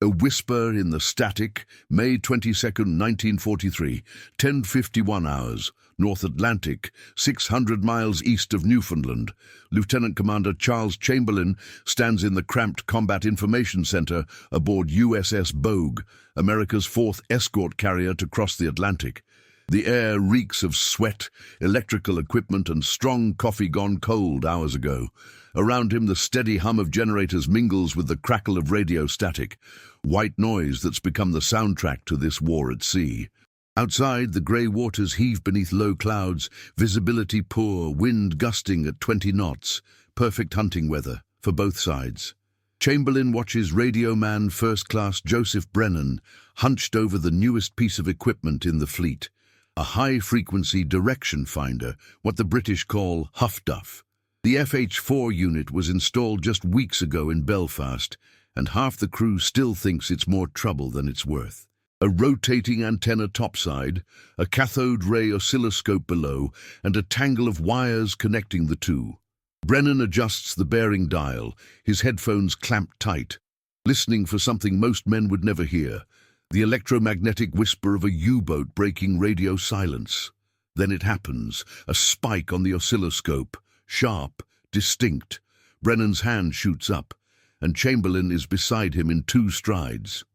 A whisper in the static, May 22nd, 1943, 10:51 hours, North Atlantic, 600 miles east of Newfoundland. Lieutenant Commander Charles Chamberlain stands in the cramped Combat Information Center aboard USS Bogue, America's fourth escort carrier to cross the Atlantic. The air reeks of sweat, electrical equipment, and strong coffee gone cold hours ago. Around him, the steady hum of generators mingles with the crackle of radio static, white noise that's become the soundtrack to this war at sea. Outside, the grey waters heave beneath low clouds, visibility poor, wind gusting at 20 knots, perfect hunting weather for both sides. Chamberlain watches radio man First Class Joseph Brennan hunched over the newest piece of equipment in the fleet, a high-frequency direction finder, what the British call Huff-Duff. The FH-4 unit was installed just weeks ago in Belfast, and half the crew still thinks it's more trouble than it's worth. A rotating antenna topside, a cathode ray oscilloscope below, and a tangle of wires connecting the two. Brennan adjusts the bearing dial, his headphones clamped tight, listening for something most men would never hear, the electromagnetic whisper of a U-boat breaking radio silence. Then it happens, a spike on the oscilloscope, sharp, distinct. Brennan's hand shoots up, and Chamberlain is beside him in 2 strides.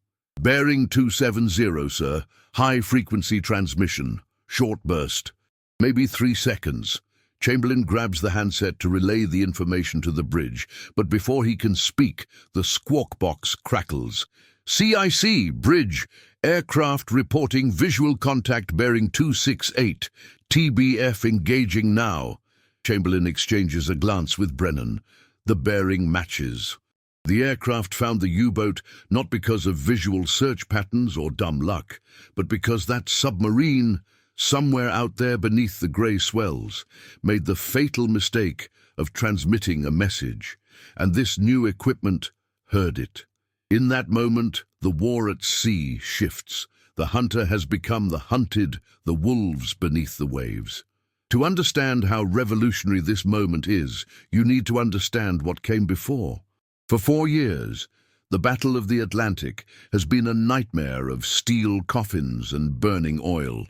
"Bearing 270, sir. High-frequency transmission. Short burst. Maybe 3 seconds. Chamberlain grabs the handset to relay the information to the bridge, but before he can speak, the squawk box crackles. "CIC, bridge. Aircraft reporting visual contact bearing 268. TBF engaging now." Chamberlain exchanges a glance with Brennan. The bearing matches. The aircraft found the U-boat not because of visual search patterns or dumb luck, but because that submarine, somewhere out there beneath the grey swells, made the fatal mistake of transmitting a message, and this new equipment heard it. In that moment, the war at sea shifts. The hunter has become the hunted, the wolves beneath the waves. To understand how revolutionary this moment is, you need to understand what came before. For 4 years, the Battle of the Atlantic has been a nightmare of steel coffins and burning oil.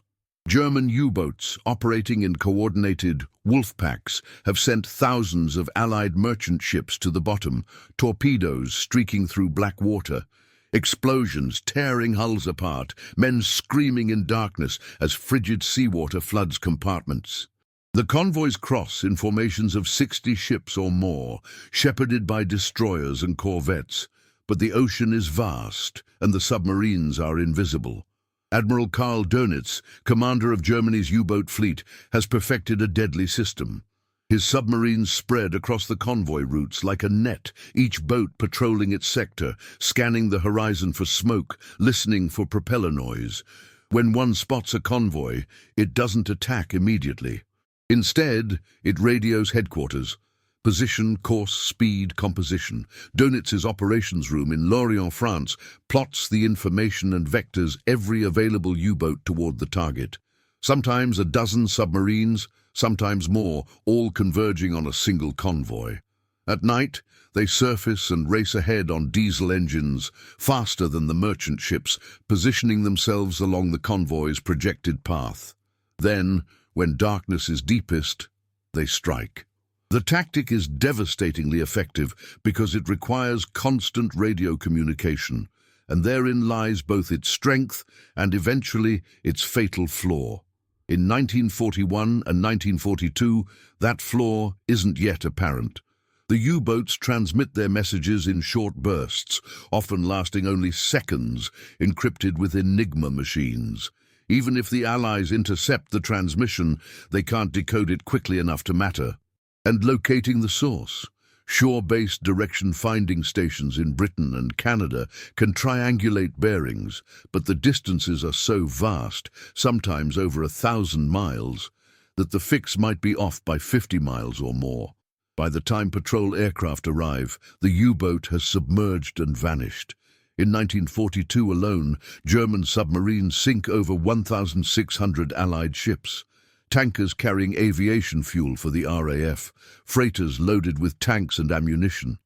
German U-boats operating in coordinated wolf packs have sent thousands of Allied merchant ships to the bottom, torpedoes streaking through black water, explosions tearing hulls apart, men screaming in darkness as frigid seawater floods compartments. The convoys cross in formations of 60 ships or more, shepherded by destroyers and corvettes, but the ocean is vast and the submarines are invisible. Admiral Karl Dönitz, commander of Germany's U-boat fleet, has perfected a deadly system. His submarines spread across the convoy routes like a net, each boat patrolling its sector, scanning the horizon for smoke, listening for propeller noise. When one spots a convoy, it doesn't attack immediately. Instead, it radios headquarters. Position, course, speed, composition. Dönitz's operations room in Lorient, France, plots the information and vectors every available U-boat toward the target. Sometimes a dozen submarines, sometimes more, all converging on a single convoy. At night, they surface and race ahead on diesel engines, faster than the merchant ships, positioning themselves along the convoy's projected path. Then, when darkness is deepest, they strike. The tactic is devastatingly effective because it requires constant radio communication, and therein lies both its strength and eventually its fatal flaw. In 1941 and 1942, that flaw isn't yet apparent. The U-boats transmit their messages in short bursts, often lasting only seconds, encrypted with Enigma machines. Even if the Allies intercept the transmission, they can't decode it quickly enough to matter. And locating the source. Shore-based direction-finding stations in Britain and Canada can triangulate bearings, but the distances are so vast, sometimes over 1,000 miles, that the fix might be off by 50 miles or more. By the time patrol aircraft arrive, the U-boat has submerged and vanished. In 1942 alone, German submarines sink over 1,600 Allied ships. Tankers carrying aviation fuel for the RAF, freighters loaded with tanks and ammunition.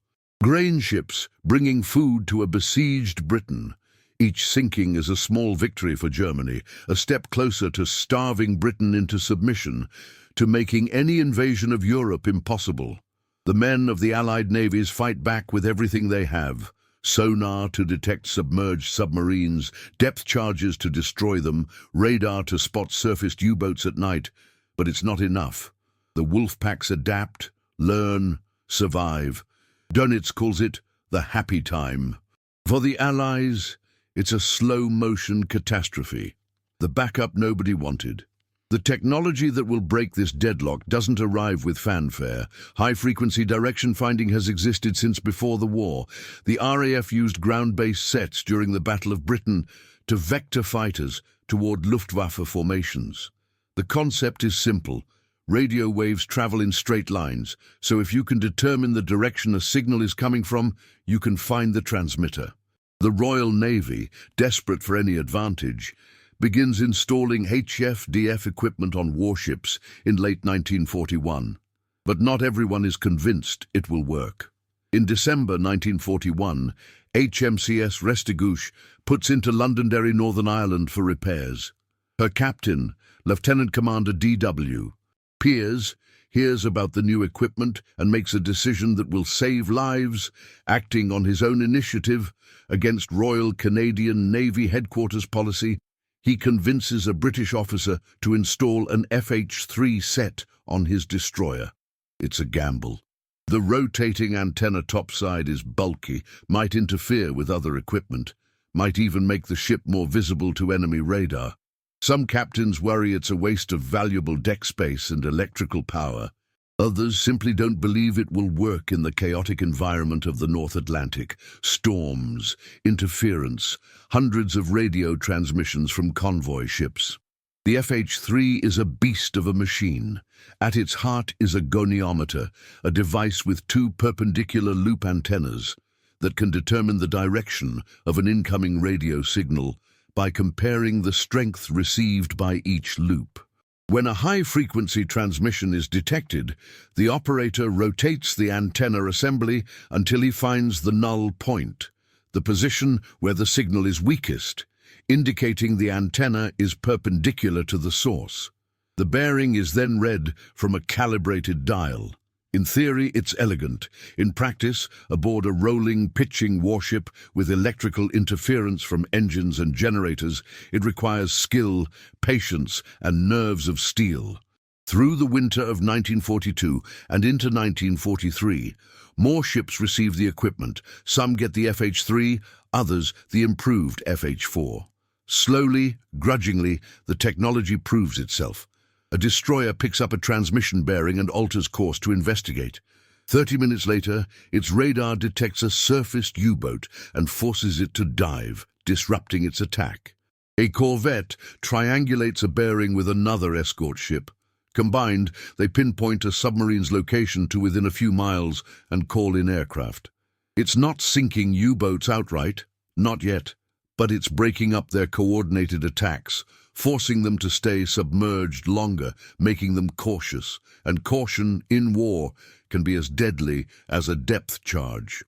Grain ships bringing food to a besieged Britain. Each sinking is a small victory for Germany, a step closer to starving Britain into submission, to making any invasion of Europe impossible. The men of the Allied navies fight back with everything they have. Sonar to detect submerged submarines, depth charges to destroy them, radar to spot surfaced U-boats at night. But it's not enough. The wolf packs adapt, learn, survive. Dönitz calls it the happy time. For the Allies, it's a slow-motion catastrophe. The backup nobody wanted. The technology that will break this deadlock doesn't arrive with fanfare. High-frequency direction finding has existed since before the war. The RAF used ground-based sets during the Battle of Britain to vector fighters toward Luftwaffe formations. The concept is simple. Radio waves travel in straight lines, so if you can determine the direction a signal is coming from, you can find the transmitter. The Royal Navy, desperate for any advantage, begins installing HF-DF equipment on warships in late 1941. But not everyone is convinced it will work. In December 1941, HMCS Restigouche puts into Londonderry, Northern Ireland for repairs. Her captain, Lieutenant Commander D.W. Piers, hears about the new equipment and makes a decision that will save lives, acting on his own initiative against Royal Canadian Navy headquarters policy. He convinces a British officer to install an FH-3 set on his destroyer. It's a gamble. The rotating antenna topside is bulky, might interfere with other equipment, might even make the ship more visible to enemy radar. Some captains worry it's a waste of valuable deck space and electrical power. Others simply don't believe it will work in the chaotic environment of the North Atlantic. Storms, interference, hundreds of radio transmissions from convoy ships. The FH-3 is a beast of a machine. At its heart is a goniometer, a device with two perpendicular loop antennas that can determine the direction of an incoming radio signal by comparing the strength received by each loop. When a high-frequency transmission is detected, the operator rotates the antenna assembly until he finds the null point, the position where the signal is weakest, indicating the antenna is perpendicular to the source. The bearing is then read from a calibrated dial. In theory, it's elegant. In practice, aboard a rolling, pitching warship with electrical interference from engines and generators, it requires skill, patience, and nerves of steel. Through the winter of 1942 and into 1943, more ships receive the equipment. Some get the FH-3, others the improved FH-4. Slowly, grudgingly, the technology proves itself. A destroyer picks up a transmission bearing and alters course to investigate. 30 minutes later, its radar detects a surfaced U-boat and forces it to dive, disrupting its attack. A corvette triangulates a bearing with another escort ship. Combined, they pinpoint a submarine's location to within a few miles and call in aircraft. It's not sinking U-boats outright, not yet, but it's breaking up their coordinated attacks, forcing them to stay submerged longer, making them cautious. And caution in war can be as deadly as a depth charge.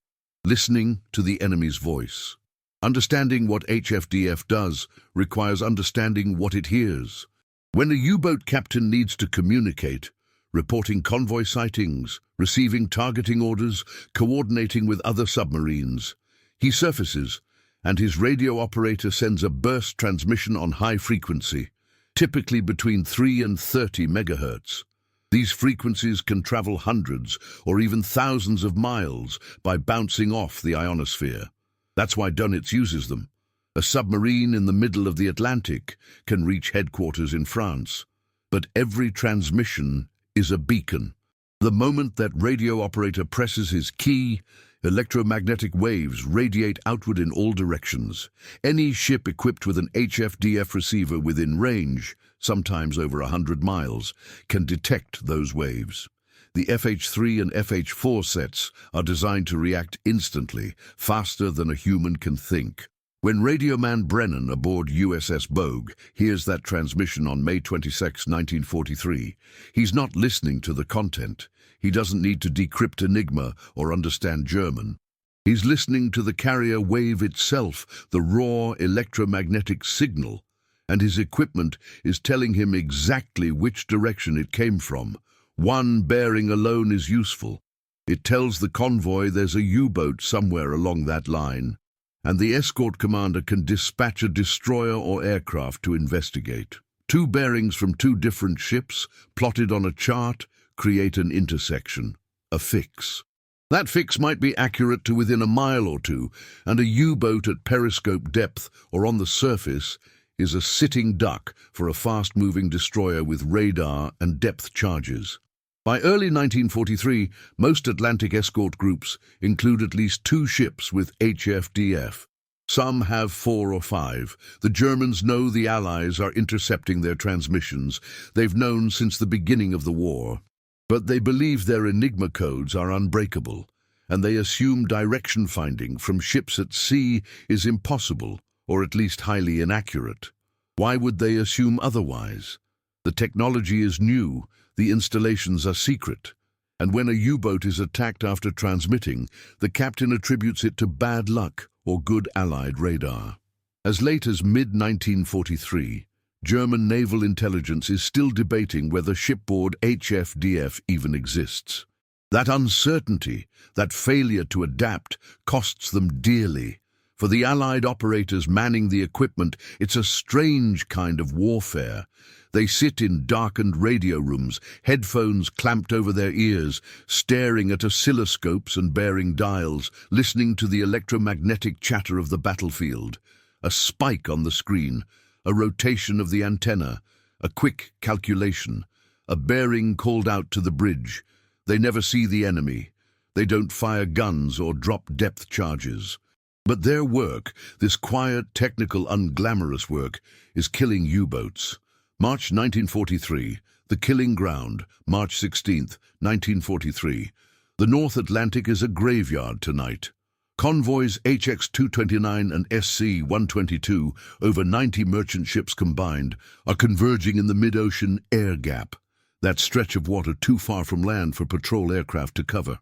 Listening to the enemy's voice. Understanding what HFDF does requires understanding what it hears. When a U-boat captain needs to communicate, reporting convoy sightings, receiving targeting orders, coordinating with other submarines, he surfaces, and his radio operator sends a burst transmission on high frequency, typically between 3 and 30 megahertz. These frequencies can travel hundreds or even thousands of miles by bouncing off the ionosphere. That's why Dönitz uses them. A submarine in the middle of the Atlantic can reach headquarters in France, but every transmission is a beacon. The moment that radio operator presses his key, electromagnetic waves radiate outward in all directions. Any ship equipped with an HF-DF receiver within range, sometimes over 100 miles, can detect those waves. The FH-3 and FH-4 sets are designed to react instantly, faster than a human can think. When radioman Brennan aboard USS Bogue hears that transmission on May 22, 1943, he's not listening to the content. He doesn't need to decrypt Enigma or understand German. He's listening to the carrier wave itself, the raw electromagnetic signal, and his equipment is telling him exactly which direction it came from. One bearing alone is useful. It tells the convoy there's a U-boat somewhere along that line, and the escort commander can dispatch a destroyer or aircraft to investigate. Two bearings from two different ships, plotted on a chart, create an intersection, a fix. That fix might be accurate to within a mile or two, and a U-boat at periscope depth or on the surface is a sitting duck for a fast-moving destroyer with radar and depth charges. By early 1943, most Atlantic escort groups include at least 2 ships with HFDF. Some have 4 or 5. The Germans know the Allies are intercepting their transmissions. They've known since the beginning of the war. But they believe their Enigma codes are unbreakable, and they assume direction finding from ships at sea is impossible, or at least highly inaccurate. Why would they assume otherwise? The technology is new, the installations are secret, and when a U-boat is attacked after transmitting, the captain attributes it to bad luck or good Allied radar. As late as mid-1943, German naval intelligence is still debating whether shipboard HFDF even exists. That uncertainty, that failure to adapt, costs them dearly. For the Allied operators manning the equipment, it's a strange kind of warfare. They sit in darkened radio rooms, headphones clamped over their ears, staring at oscilloscopes and bearing dials, listening to the electromagnetic chatter of the battlefield. A spike on the screen, a rotation of the antenna, a quick calculation, a bearing called out to the bridge. They never see the enemy. They don't fire guns or drop depth charges. But their work, this quiet, technical, unglamorous work, is killing U-boats. March 1943, the killing ground, March 16th, 1943. The North Atlantic is a graveyard tonight. Convoys HX-229 and SC-122, over 90 merchant ships combined, are converging in the mid-ocean air gap, that stretch of water too far from land for patrol aircraft to cover.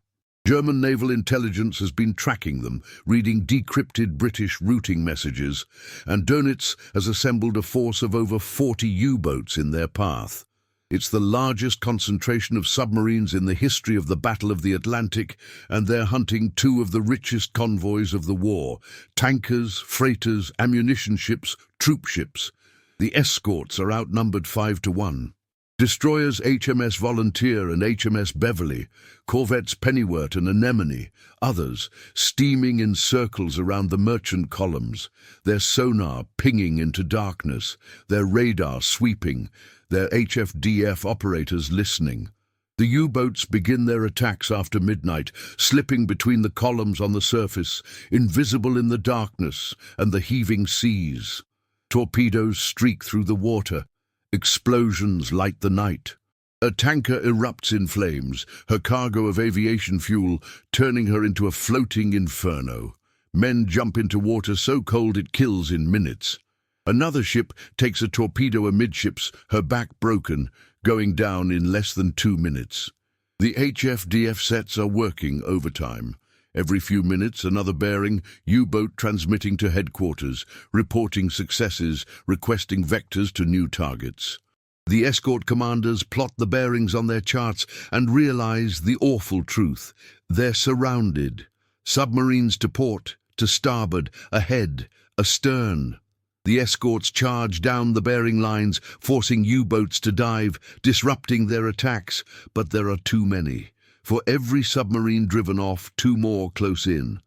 German naval intelligence has been tracking them, reading decrypted British routing messages, and Dönitz has assembled a force of over 40 U-boats in their path. It's the largest concentration of submarines in the history of the Battle of the Atlantic, and they're hunting 2 of the richest convoys of the war: tankers, freighters, ammunition ships, troop ships. The escorts are outnumbered 5-1. Destroyers HMS Volunteer and HMS Beverly, corvettes Pennyworth and Anemone, others, steaming in circles around the merchant columns, their sonar pinging into darkness, their radar sweeping, their HFDF operators listening. The U-boats begin their attacks after midnight, slipping between the columns on the surface, invisible in the darkness and the heaving seas. Torpedoes streak through the water. Explosions light the night. A tanker erupts in flames, her cargo of aviation fuel turning her into a floating inferno. Men jump into water so cold it kills in minutes. Another ship takes a torpedo amidships, her back broken, going down in less than 2 minutes. The HFDF sets are working overtime. Every few minutes, another bearing, U-boat transmitting to headquarters, reporting successes, requesting vectors to new targets. The escort commanders plot the bearings on their charts and realize the awful truth. They're surrounded. Submarines to port, to starboard, ahead, astern. The escorts charge down the bearing lines, forcing U-boats to dive, disrupting their attacks, but there are too many. For every submarine driven off, 2 more close in.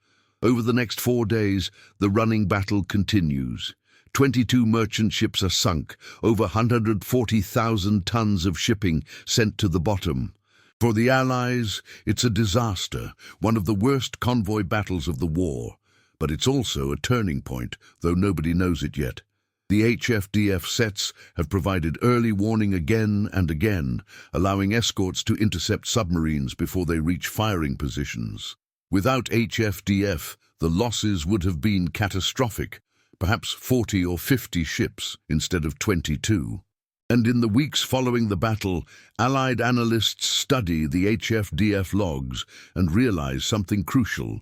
Over the next 4 days, the running battle continues. 22 merchant ships are sunk, over 140,000 tons of shipping sent to the bottom. For the Allies, it's a disaster, one of the worst convoy battles of the war. But it's also a turning point, though nobody knows it yet. The HFDF sets have provided early warning again and again, allowing escorts to intercept submarines before they reach firing positions. Without HFDF, the losses would have been catastrophic, perhaps 40 or 50 ships instead of 22. And in the weeks following the battle, Allied analysts study the HFDF logs and realize something crucial.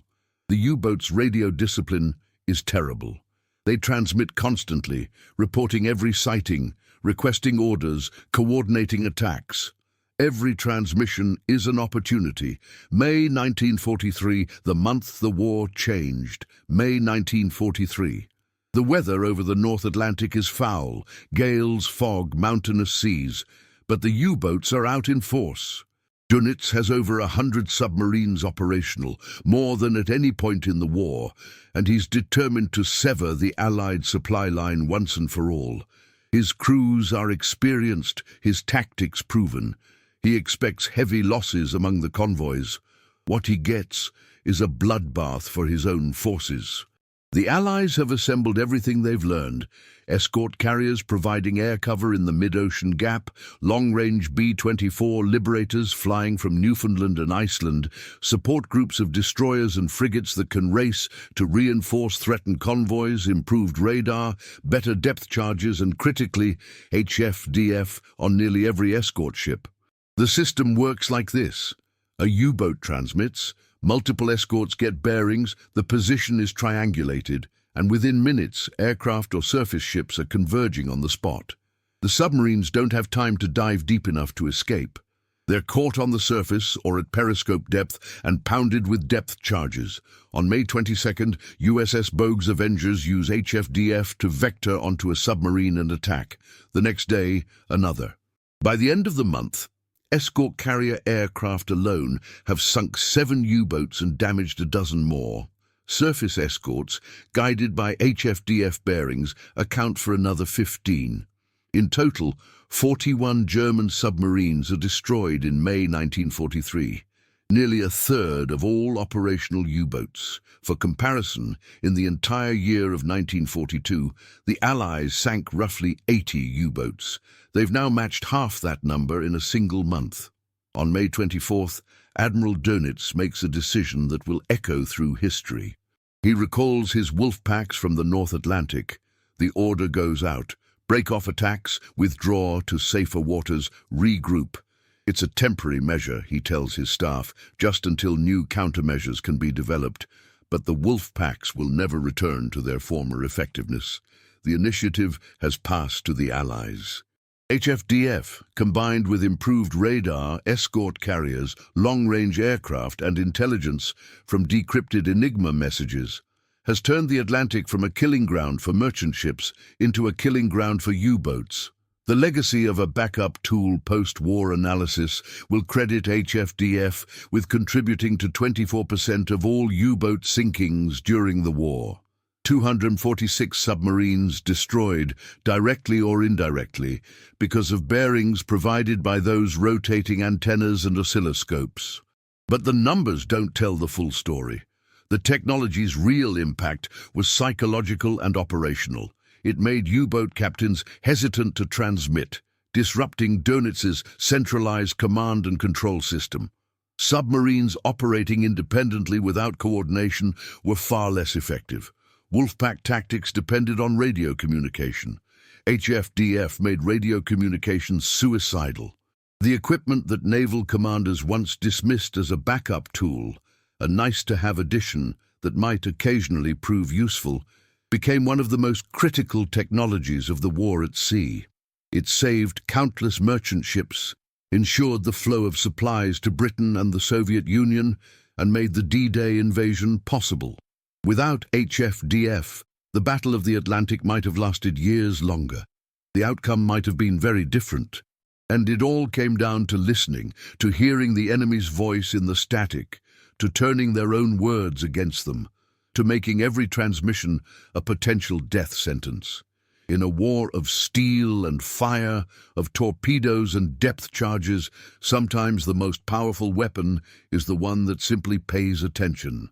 The U-boat's radio discipline is terrible. They transmit constantly, reporting every sighting, requesting orders, coordinating attacks. Every transmission is an opportunity. May 1943, the month the war changed. May 1943. The weather over the North Atlantic is foul, gales, fog, mountainous seas, but the U-boats are out in force. Dönitz has over 100 submarines operational, more than at any point in the war, and he's determined to sever the Allied supply line once and for all. His crews are experienced, his tactics proven. He expects heavy losses among the convoys. What he gets is a bloodbath for his own forces. The Allies have assembled everything they've learned. Escort carriers providing air cover in the mid-ocean gap, long-range B-24 Liberators flying from Newfoundland and Iceland, support groups of destroyers and frigates that can race to reinforce threatened convoys, improved radar, better depth charges and, critically, HFDF on nearly every escort ship. The system works like this. A U-boat transmits, multiple escorts get bearings, the position is triangulated, and within minutes, aircraft or surface ships are converging on the spot. The submarines don't have time to dive deep enough to escape. They're caught on the surface or at periscope depth and pounded with depth charges. On May 22nd, USS Bogue's Avengers use HFDF to vector onto a submarine and attack. The next day, another. By the end of the month, escort carrier aircraft alone have sunk 7 U-boats and damaged a dozen more. Surface escorts, guided by HFDF bearings, account for another 15. In total, 41 German submarines are destroyed in May 1943, nearly a third of all operational U-boats. For comparison, in the entire year of 1942, the Allies sank roughly 80 U-boats. They've now matched half that number in a single month. On May 24th, Admiral Dönitz makes a decision that will echo through history. He recalls his wolf packs from the North Atlantic. The order goes out. Break off attacks, withdraw to safer waters, regroup. It's a temporary measure, he tells his staff, just until new countermeasures can be developed. But the wolf packs will never return to their former effectiveness. The initiative has passed to the Allies. HFDF, combined with improved radar, escort carriers, long-range aircraft and intelligence from decrypted Enigma messages, has turned the Atlantic from a killing ground for merchant ships into a killing ground for U-boats. The legacy of a backup tool post-war analysis will credit HFDF with contributing to 24% of all U-boat sinkings during the war. 246 submarines destroyed, directly or indirectly, because of bearings provided by those rotating antennas and oscilloscopes. But the numbers don't tell the full story. The technology's real impact was psychological and operational. It made U-boat captains hesitant to transmit, disrupting Dönitz's centralized command and control system. Submarines operating independently without coordination were far less effective. Wolfpack tactics depended on radio communication. HFDF made radio communication suicidal. The equipment that naval commanders once dismissed as a backup tool, a nice-to-have addition that might occasionally prove useful, became one of the most critical technologies of the war at sea. It saved countless merchant ships, ensured the flow of supplies to Britain and the Soviet Union, and made the D-Day invasion possible. Without HFDF, the Battle of the Atlantic might have lasted years longer. The outcome might have been very different. And it all came down to listening, to hearing the enemy's voice in the static, to turning their own words against them, to making every transmission a potential death sentence. In a war of steel and fire, of torpedoes and depth charges, sometimes the most powerful weapon is the one that simply pays attention.